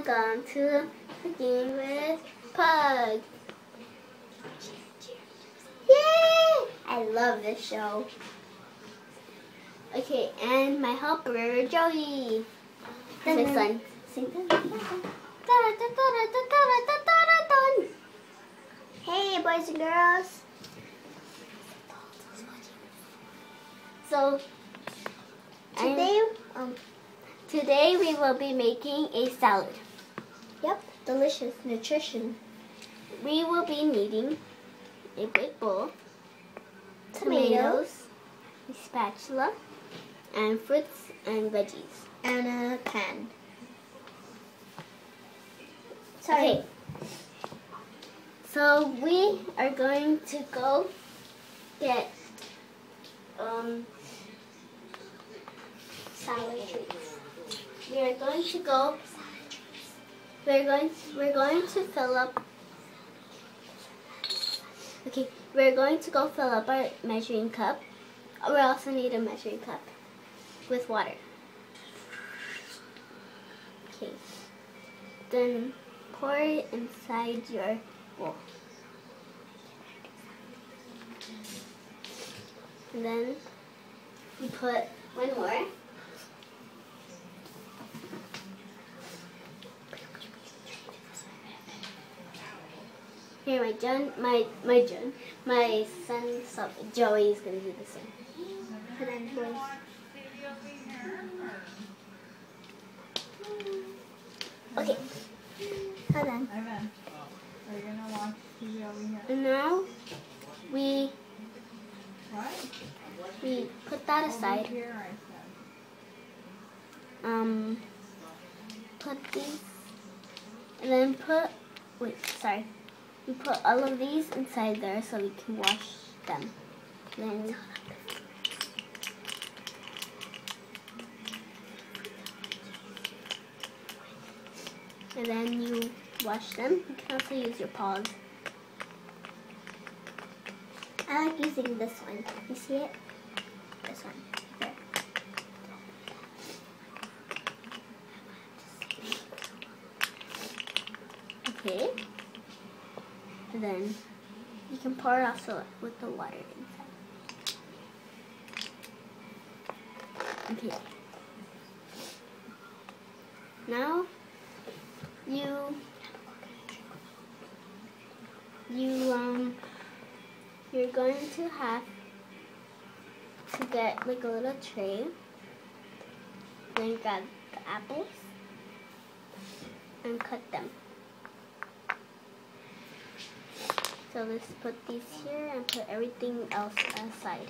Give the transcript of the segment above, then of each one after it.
welcome to Cooking with Pug. Yay! I love this show. Okay, and my helper, Joey. That's my son. Sing Hey, boys and girls. So, today we will be making a salad. Yep, delicious nutrition. We will be needing a big bowl, Tomatoes, a spatula, and fruits and veggies. and a pan. Okay, so we are going to go get salad treats. We're going to fill up. Okay, we're going to go fill up our measuring cup. We also need a measuring cup with water. Okay, then pour it inside your bowl. And then you put one more. Here, my son, Joey is gonna do the same. And then boys. Okay. Hold on. Ivan, are you gonna watch TV over here? And now we What? put that aside. Over here, I said. Put these, and then we put all of these inside there so we can wash them. Then and then you wash them. You can also use your paws. I like using this one. You see it? This one. There. Okay. And then you can pour it also with the water inside. Okay. Now you're going to have to get like a little tray. Then grab the apples and cut them. So let's put these here and put everything else aside.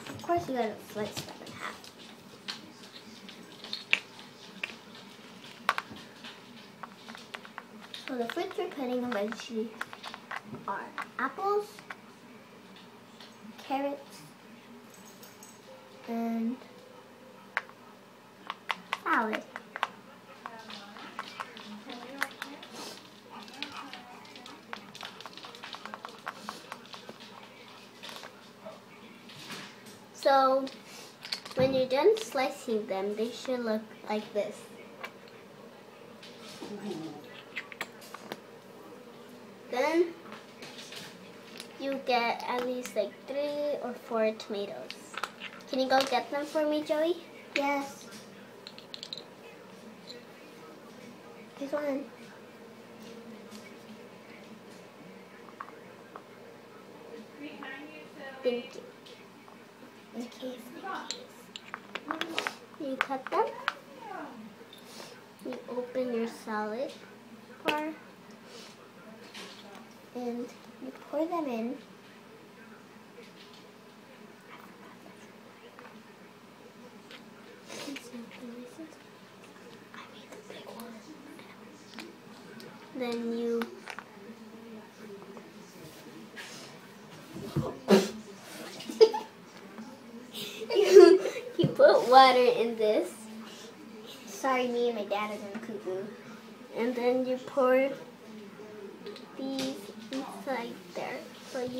Of course, you gotta slice them in half. So the fruits we're putting in veggies are apples, carrots, and salad. So when you're done slicing them, they should look like this. Then you get at least like 3 or 4 tomatoes. Can you go get them for me, Joey? Yes. Here's one. Thank you. In case. You cut them. You open your salad bar. And you pour them in. Then you you put water in this. Sorry, me and my dad are going cuckoo. And then you pour these inside there. So you